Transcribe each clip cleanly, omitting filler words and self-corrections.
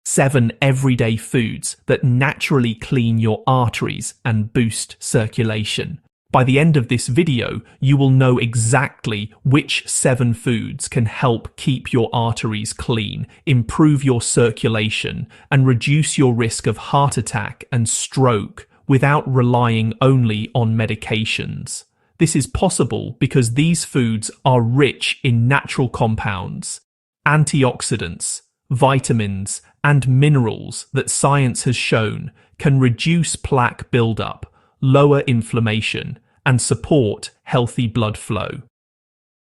7 everyday foods that naturally clean your arteries and boost circulation. By the end of this video, you will know exactly which 7 foods can help keep your arteries clean, improve your circulation, and reduce your risk of heart attack and stroke without relying only on medications. This is possible because these foods are rich in natural compounds, antioxidants, vitamins, and minerals that science has shown can reduce plaque buildup, lower inflammation, and support healthy blood flow.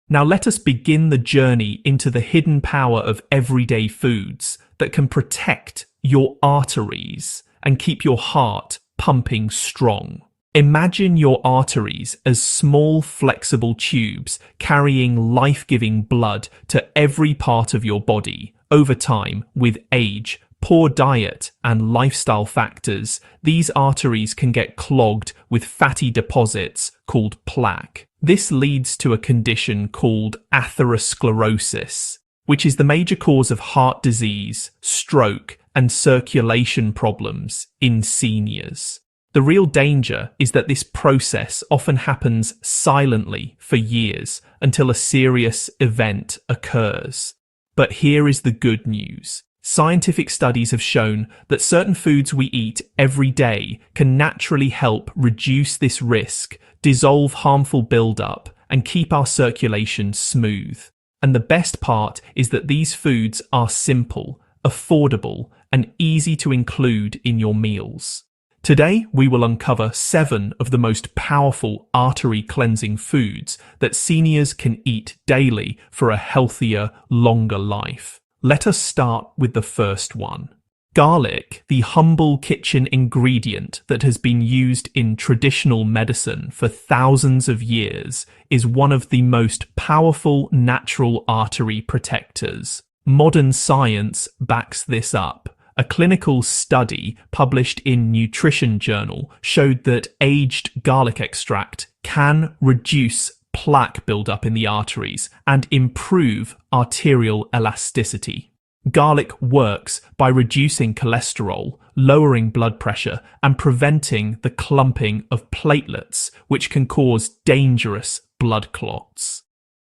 Now let us begin the journey into the hidden power of everyday foods that can protect your arteries and keep your heart pumping strong. Imagine your arteries as small, flexible tubes carrying life-giving blood to every part of your body. Over time, with age, poor diet, and lifestyle factors, these arteries can get clogged with fatty deposits called plaque. This leads to a condition called atherosclerosis, which is the major cause of heart disease, stroke, and circulation problems in seniors. The real danger is that this process often happens silently for years until a serious event occurs. But here is the good news. Scientific studies have shown that certain foods we eat every day can naturally help reduce this risk, dissolve harmful buildup, and keep our circulation smooth. And the best part is that these foods are simple, affordable, and easy to include in your meals. Today, we will uncover 7 of the most powerful artery-cleansing foods that seniors can eat daily for a healthier, longer life. Let us start with the first one. Garlic, the humble kitchen ingredient that has been used in traditional medicine for thousands of years, is one of the most powerful natural artery protectors. Modern science backs this up. A clinical study published in Nutrition Journal showed that aged garlic extract can reduce plaque buildup in the arteries and improve arterial elasticity. Garlic works by reducing cholesterol, lowering blood pressure, and preventing the clumping of platelets, which can cause dangerous blood clots.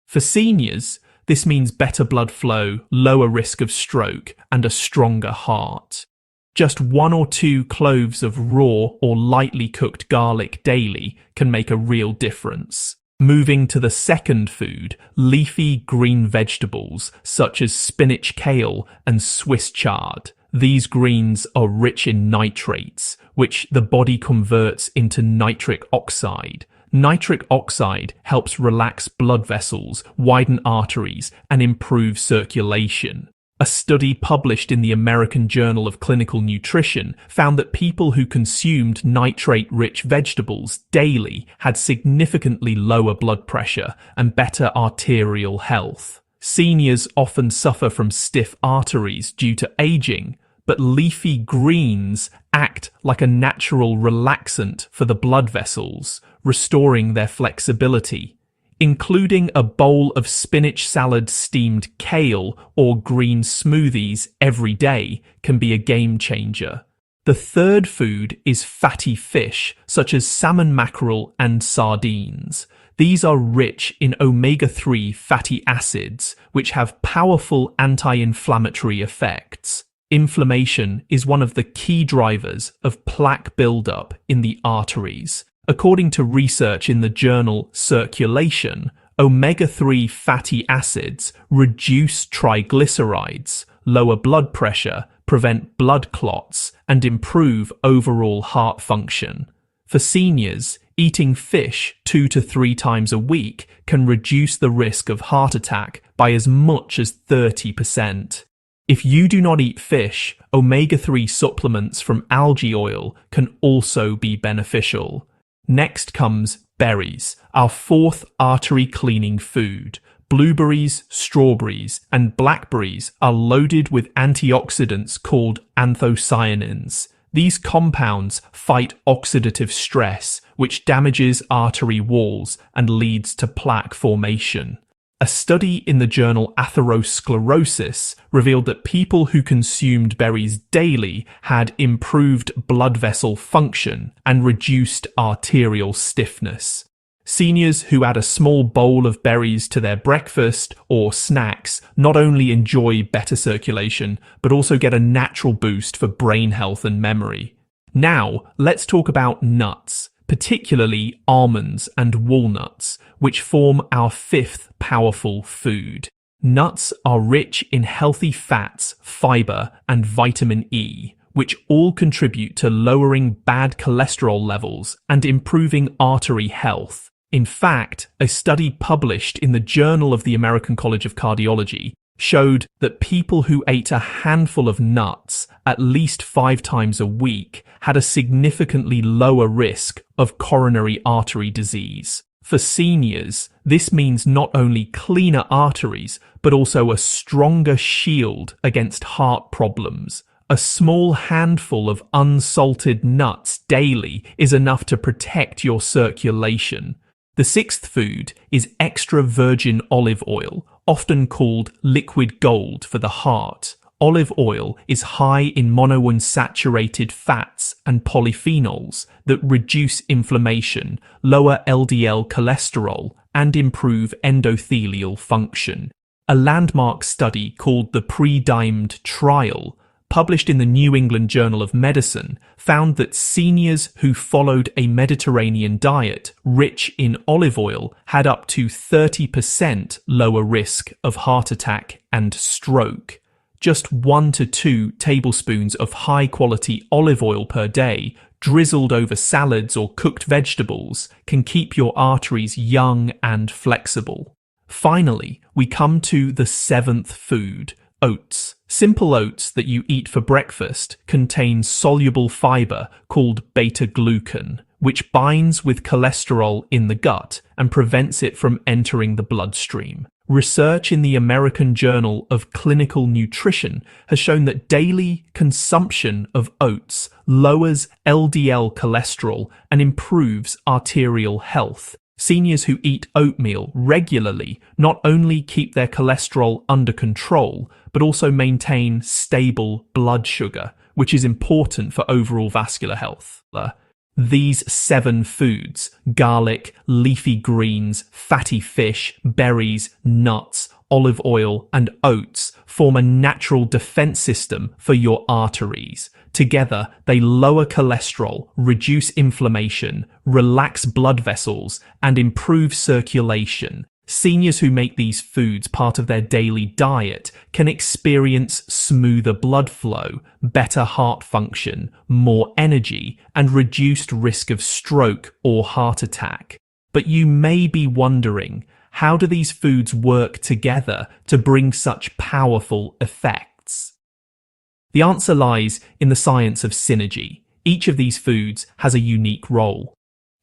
For seniors, this means better blood flow, lower risk of stroke, and a stronger heart. Just 1 or 2 cloves of raw or lightly cooked garlic daily can make a real difference. Moving to the second food, leafy green vegetables such as spinach, kale, and Swiss chard. These greens are rich in nitrates, which the body converts into nitric oxide. Nitric oxide helps relax blood vessels, widen arteries, and improve circulation. A study published in the American Journal of Clinical Nutrition found that people who consumed nitrate-rich vegetables daily had significantly lower blood pressure and better arterial health. Seniors often suffer from stiff arteries due to aging, but leafy greens act like a natural relaxant for the blood vessels, restoring their flexibility. Including a bowl of spinach salad, steamed kale, or green smoothies every day can be a game changer. The third food is fatty fish, such as salmon, mackerel, and sardines. These are rich in omega-3 fatty acids, which have powerful anti-inflammatory effects. Inflammation is one of the key drivers of plaque buildup in the arteries. According to research in the journal Circulation, omega-3 fatty acids reduce triglycerides, lower blood pressure, prevent blood clots, and improve overall heart function. For seniors, eating fish 2 to 3 times a week can reduce the risk of heart attack by as much as 30%. If you do not eat fish, omega-3 supplements from algae oil can also be beneficial. Next comes berries, our 4th artery-cleaning food. Blueberries, strawberries, and blackberries are loaded with antioxidants called anthocyanins. These compounds fight oxidative stress, which damages artery walls and leads to plaque formation. A study in the journal Atherosclerosis revealed that people who consumed berries daily had improved blood vessel function and reduced arterial stiffness. Seniors who add a small bowl of berries to their breakfast or snacks not only enjoy better circulation, but also get a natural boost for brain health and memory. Now, let's talk about nuts, particularly almonds and walnuts, which form our fifth powerful food. Nuts are rich in healthy fats, fiber, and vitamin E, which all contribute to lowering bad cholesterol levels and improving artery health. In fact, a study published in the Journal of the American College of Cardiology showed that people who ate a handful of nuts at least 5 times a week had a significantly lower risk of coronary artery disease. For seniors, this means not only cleaner arteries, but also a stronger shield against heart problems. A small handful of unsalted nuts daily is enough to protect your circulation. The sixth food is extra virgin olive oil, often called liquid gold for the heart. Olive oil is high in monounsaturated fats and polyphenols that reduce inflammation, lower LDL cholesterol, and improve endothelial function. A landmark study called the Pre-Dimed Trial, published in the New England Journal of Medicine, found that seniors who followed a Mediterranean diet rich in olive oil had up to 30% lower risk of heart attack and stroke. Just 1 to 2 tablespoons of high-quality olive oil per day, drizzled over salads or cooked vegetables, can keep your arteries young and flexible. Finally, we come to the seventh food, oats. Simple oats that you eat for breakfast contain soluble fiber called beta-glucan, which binds with cholesterol in the gut and prevents it from entering the bloodstream. Research in the American Journal of Clinical Nutrition has shown that daily consumption of oats lowers LDL cholesterol and improves arterial health. Seniors who eat oatmeal regularly not only keep their cholesterol under control, but also maintain stable blood sugar, which is important for overall vascular health. These 7 foods, garlic, leafy greens, fatty fish, berries, nuts, olive oil, and oats, form a natural defense system for your arteries. Together, they lower cholesterol, reduce inflammation, relax blood vessels, and improve circulation. Seniors who make these foods part of their daily diet can experience smoother blood flow, better heart function, more energy, and reduced risk of stroke or heart attack. But you may be wondering, how do these foods work together to bring such powerful effects? The answer lies in the science of synergy. Each of these foods has a unique role.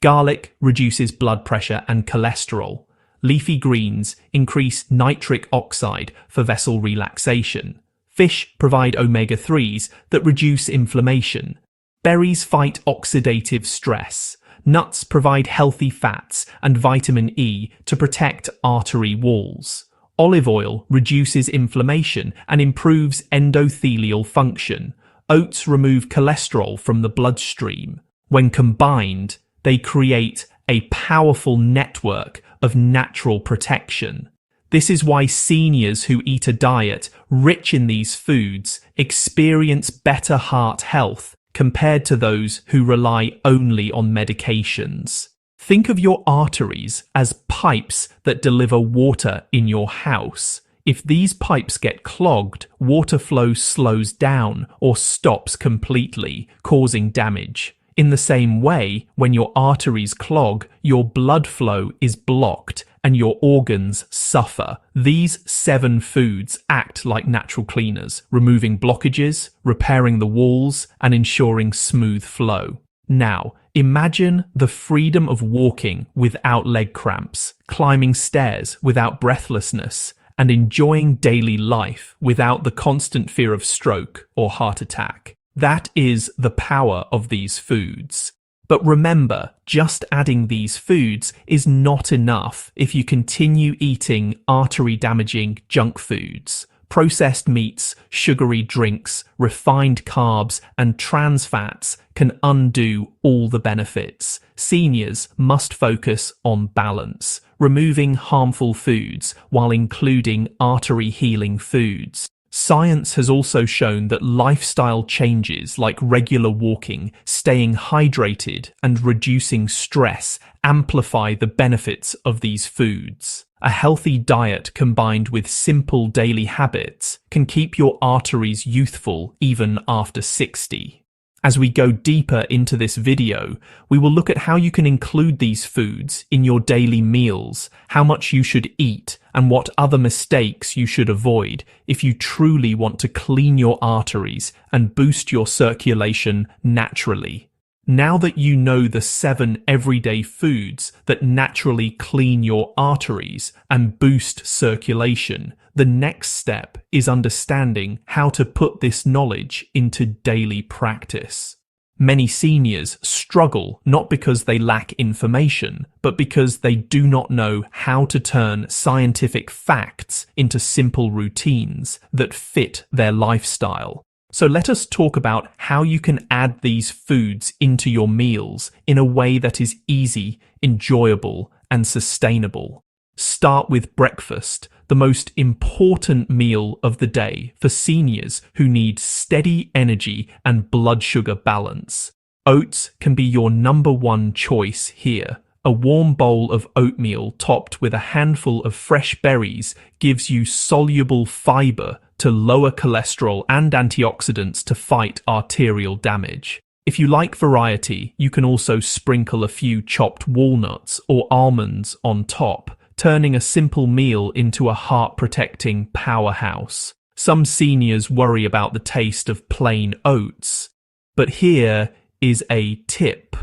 Garlic reduces blood pressure and cholesterol. Leafy greens increase nitric oxide for vessel relaxation. Fish provide omega-3s that reduce inflammation. Berries fight oxidative stress. Nuts provide healthy fats and vitamin E to protect artery walls. Olive oil reduces inflammation and improves endothelial function. Oats remove cholesterol from the bloodstream. When combined, they create a powerful network of natural protection. This is why seniors who eat a diet rich in these foods experience better heart health compared to those who rely only on medications. Think of your arteries as pipes that deliver water in your house. If these pipes get clogged, water flow slows down or stops completely, causing damage. In the same way, when your arteries clog, your blood flow is blocked and your organs suffer. These 7 foods act like natural cleaners, removing blockages, repairing the walls, and ensuring smooth flow. Now, imagine the freedom of walking without leg cramps, climbing stairs without breathlessness, and enjoying daily life without the constant fear of stroke or heart attack. That is the power of these foods. But remember, just adding these foods is not enough if you continue eating artery-damaging junk foods. Processed meats, sugary drinks, refined carbs, and trans fats can undo all the benefits. Seniors must focus on balance, removing harmful foods while including artery-healing foods. Science has also shown that lifestyle changes like regular walking, staying hydrated, and reducing stress amplify the benefits of these foods. A healthy diet combined with simple daily habits can keep your arteries youthful even after 60. As we go deeper into this video, we will look at how you can include these foods in your daily meals, how much you should eat, and what other mistakes you should avoid if you truly want to clean your arteries and boost your circulation naturally. Now that you know the 7 everyday foods that naturally clean your arteries and boost circulation, the next step is understanding how to put this knowledge into daily practice. Many seniors struggle not because they lack information, but because they do not know how to turn scientific facts into simple routines that fit their lifestyle. So let us talk about how you can add these foods into your meals in a way that is easy, enjoyable, and sustainable. Start with breakfast, the most important meal of the day for seniors who need steady energy and blood sugar balance. Oats can be your number one choice here. A warm bowl of oatmeal topped with a handful of fresh berries gives you soluble fiber to lower cholesterol and antioxidants to fight arterial damage. If you like variety, you can also sprinkle a few chopped walnuts or almonds on top, turning a simple meal into a heart-protecting powerhouse. Some seniors worry about the taste of plain oats, but here is a tip.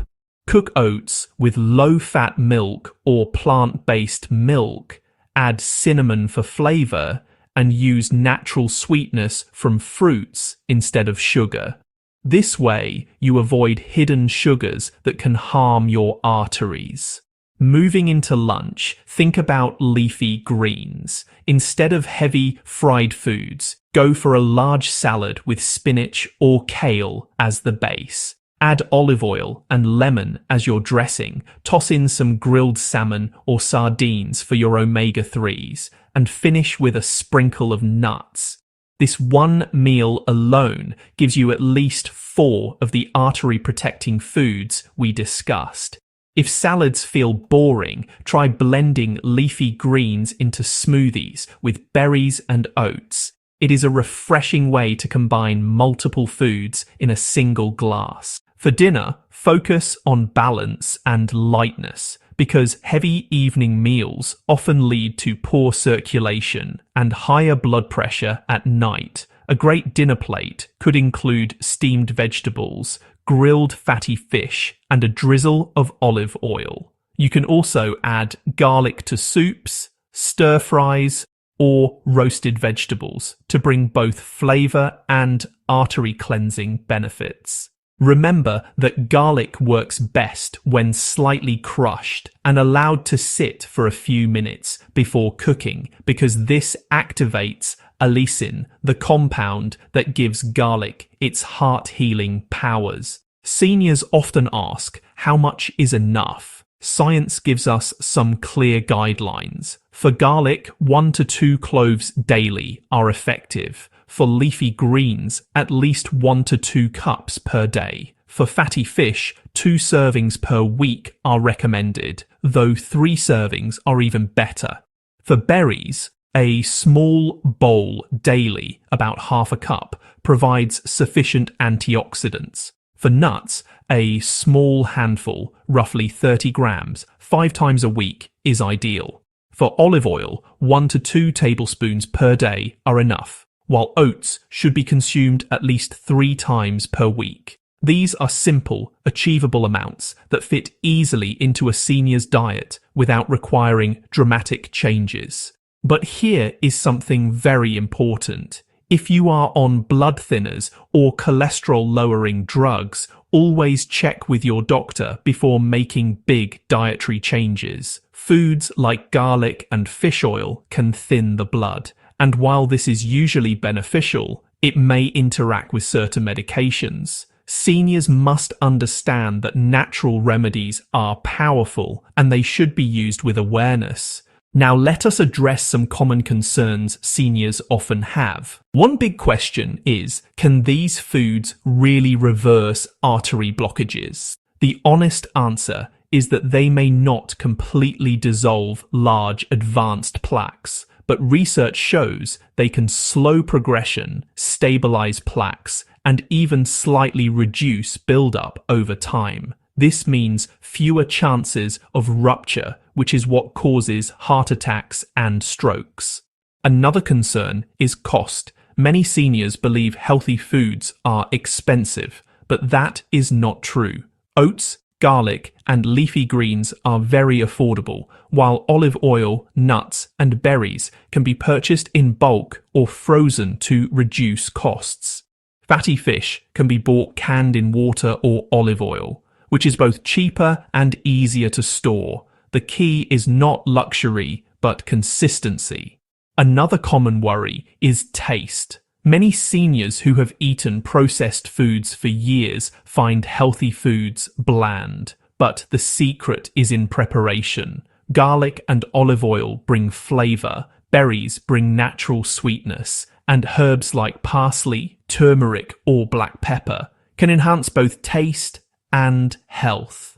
Cook oats with low-fat milk or plant-based milk, add cinnamon for flavor, and use natural sweetness from fruits instead of sugar. This way, you avoid hidden sugars that can harm your arteries. Moving into lunch, think about leafy greens. Instead of heavy fried foods, go for a large salad with spinach or kale as the base. Add olive oil and lemon as your dressing, toss in some grilled salmon or sardines for your omega-3s, and finish with a sprinkle of nuts. This one meal alone gives you at least 4 of the artery-protecting foods we discussed. If salads feel boring, try blending leafy greens into smoothies with berries and oats. It is a refreshing way to combine multiple foods in a single glass. For dinner, focus on balance and lightness, because heavy evening meals often lead to poor circulation and higher blood pressure at night. A great dinner plate could include steamed vegetables, grilled fatty fish, and a drizzle of olive oil. You can also add garlic to soups, stir fries, or roasted vegetables to bring both flavor and artery cleansing benefits. Remember that garlic works best when slightly crushed and allowed to sit for a few minutes before cooking, because this activates allicin, the compound that gives garlic its heart-healing powers. Seniors often ask, how much is enough? Science gives us some clear guidelines. For garlic, 1 to 2 cloves daily are effective. For leafy greens, at least 1 to 2 cups per day. For fatty fish, 2 servings per week are recommended, though 3 servings are even better. For berries, a small bowl daily, about half a cup, provides sufficient antioxidants. For nuts, a small handful, roughly 30 grams, 5 times a week is ideal. For olive oil, 1 to 2 tablespoons per day are enough, while oats should be consumed at least 3 times per week. These are simple, achievable amounts that fit easily into a senior's diet without requiring dramatic changes. But here is something very important. If you are on blood thinners or cholesterol-lowering drugs, always check with your doctor before making big dietary changes. Foods like garlic and fish oil can thin the blood, and while this is usually beneficial, it may interact with certain medications. Seniors must understand that natural remedies are powerful and they should be used with awareness. Now let us address some common concerns seniors often have. One big question is, can these foods really reverse artery blockages? The honest answer is that they may not completely dissolve large advanced plaques, but research shows they can slow progression, stabilize plaques, and even slightly reduce buildup over time. This means fewer chances of rupture, which is what causes heart attacks and strokes. Another concern is cost. Many seniors believe healthy foods are expensive, but that is not true. Oats, garlic, and leafy greens are very affordable, while olive oil, nuts, and berries can be purchased in bulk or frozen to reduce costs. Fatty fish can be bought canned in water or olive oil, which is both cheaper and easier to store. The key is not luxury, but consistency. Another common worry is taste. Many seniors who have eaten processed foods for years find healthy foods bland, but the secret is in preparation. Garlic and olive oil bring flavor, berries bring natural sweetness, and herbs like parsley, turmeric, or black pepper can enhance both taste and health.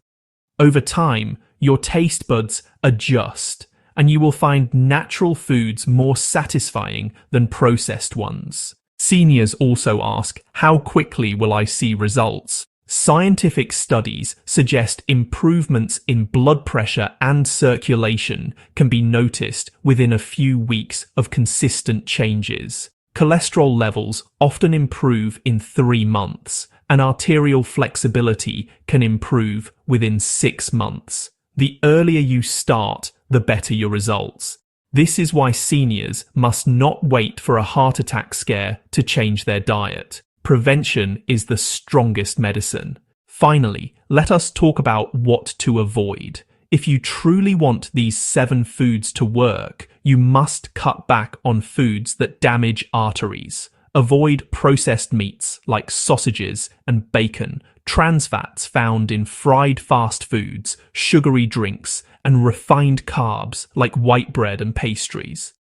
Over time, your taste buds adjust, and you will find natural foods more satisfying than processed ones. Seniors also ask, how quickly will I see results? Scientific studies suggest improvements in blood pressure and circulation can be noticed within a few weeks of consistent changes. Cholesterol levels often improve in 3 months, and arterial flexibility can improve within 6 months. The earlier you start, the better your results. This is why seniors must not wait for a heart attack scare to change their diet. Prevention is the strongest medicine. Finally, let us talk about what to avoid. If you truly want these 7 foods to work, you must cut back on foods that damage arteries. Avoid processed meats like sausages and bacon, trans fats found in fried fast foods, sugary drinks, and refined carbs like white bread and pastries.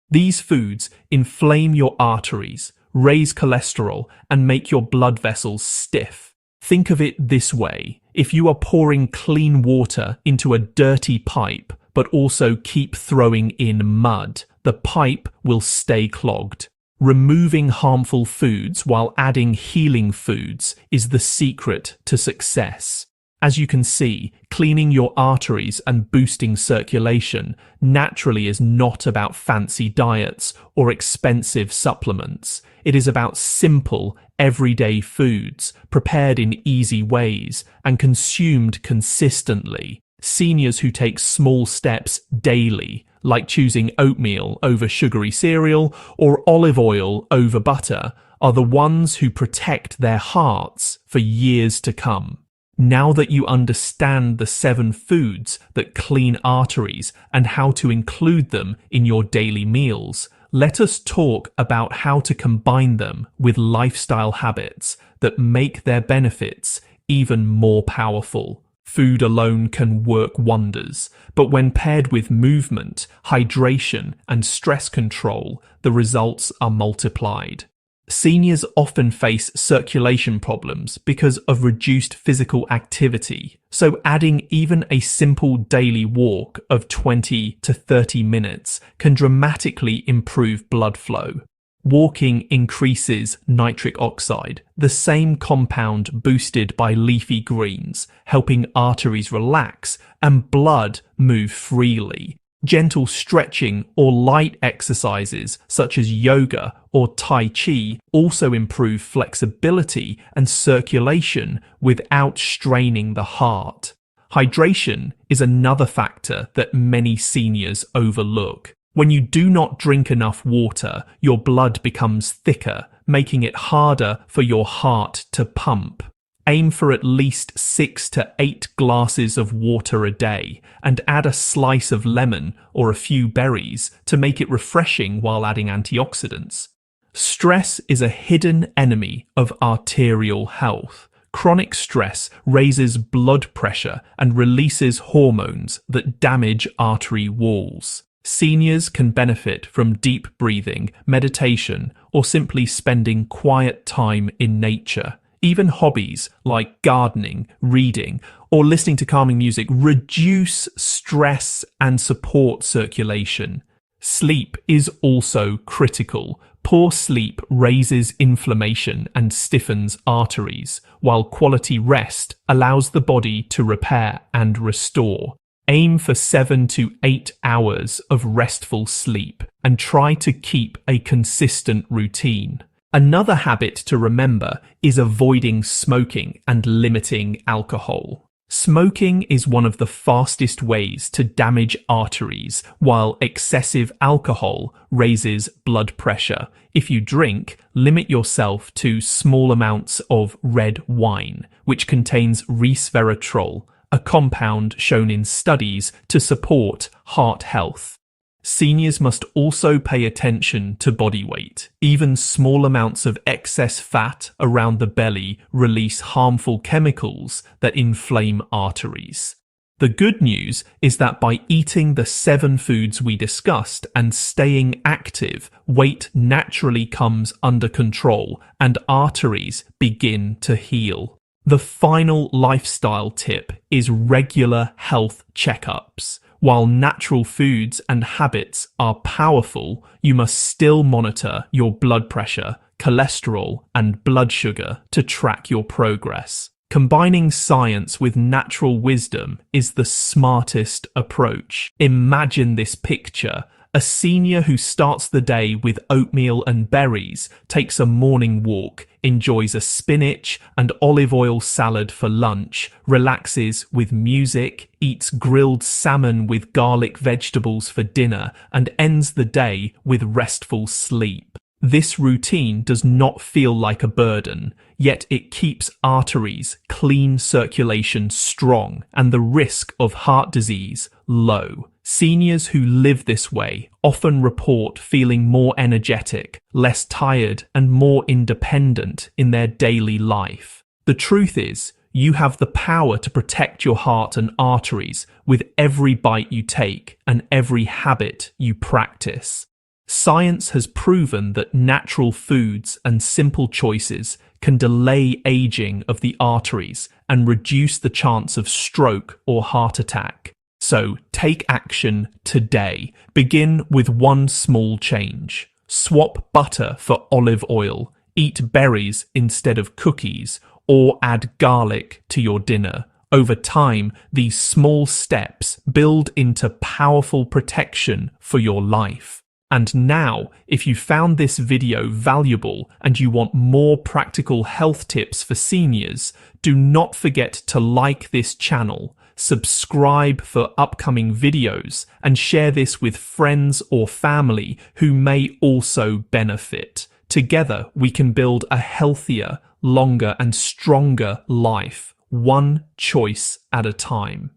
These foods inflame your arteries, raise cholesterol, and make your blood vessels stiff. Think of it this way: if you are pouring clean water into a dirty pipe, but also keep throwing in mud, the pipe will stay clogged. Removing harmful foods while adding healing foods is the secret to success. As you can see, cleaning your arteries and boosting circulation naturally is not about fancy diets or expensive supplements. It is about simple, everyday foods, prepared in easy ways and consumed consistently. Seniors who take small steps daily, like choosing oatmeal over sugary cereal or olive oil over butter, are the ones who protect their hearts for years to come. Now that you understand the 7 foods that clean arteries and how to include them in your daily meals, let us talk about how to combine them with lifestyle habits that make their benefits even more powerful. Food alone can work wonders, but when paired with movement, hydration, and stress control, the results are multiplied. Seniors often face circulation problems because of reduced physical activity, so adding even a simple daily walk of 20 to 30 minutes can dramatically improve blood flow. Walking increases nitric oxide, the same compound boosted by leafy greens, helping arteries relax and blood move freely. Gentle stretching or light exercises such as yoga or Tai Chi also improve flexibility and circulation without straining the heart. Hydration is another factor that many seniors overlook. When you do not drink enough water, your blood becomes thicker, making it harder for your heart to pump. Aim for at least 6 to 8 glasses of water a day and add a slice of lemon or a few berries to make it refreshing while adding antioxidants. Stress is a hidden enemy of arterial health. Chronic stress raises blood pressure and releases hormones that damage artery walls. Seniors can benefit from deep breathing, meditation, or simply spending quiet time in nature. Even hobbies like gardening, reading, or listening to calming music reduce stress and support circulation. Sleep is also critical. Poor sleep raises inflammation and stiffens arteries, while quality rest allows the body to repair and restore. Aim for 7 to 8 hours of restful sleep and try to keep a consistent routine. Another habit to remember is avoiding smoking and limiting alcohol. Smoking is one of the fastest ways to damage arteries, while excessive alcohol raises blood pressure. If you drink, limit yourself to small amounts of red wine, which contains resveratrol, a compound shown in studies to support heart health. Seniors must also pay attention to body weight. Even small amounts of excess fat around the belly release harmful chemicals that inflame arteries. The good news is that by eating the 7 foods we discussed and staying active, weight naturally comes under control and arteries begin to heal. The final lifestyle tip is regular health checkups. While natural foods and habits are powerful, you must still monitor your blood pressure, cholesterol, and blood sugar to track your progress. Combining science with natural wisdom is the smartest approach. Imagine this picture. A senior who starts the day with oatmeal and berries, takes a morning walk, enjoys a spinach and olive oil salad for lunch, relaxes with music, eats grilled salmon with garlic vegetables for dinner, and ends the day with restful sleep. This routine does not feel like a burden, yet it keeps arteries, clean circulation strong, and the risk of heart disease low. Seniors who live this way often report feeling more energetic, less tired, and more independent in their daily life. The truth is, you have the power to protect your heart and arteries with every bite you take and every habit you practice. Science has proven that natural foods and simple choices can delay aging of the arteries and reduce the chance of stroke or heart attack. So take action today. Begin with one small change. Swap butter for olive oil, eat berries instead of cookies, or add garlic to your dinner. Over time, these small steps build into powerful protection for your life. And now, if you found this video valuable and you want more practical health tips for seniors, do not forget to like this channel, subscribe for upcoming videos, and share this with friends or family who may also benefit. Together, we can build a healthier, longer, and stronger life, one choice at a time.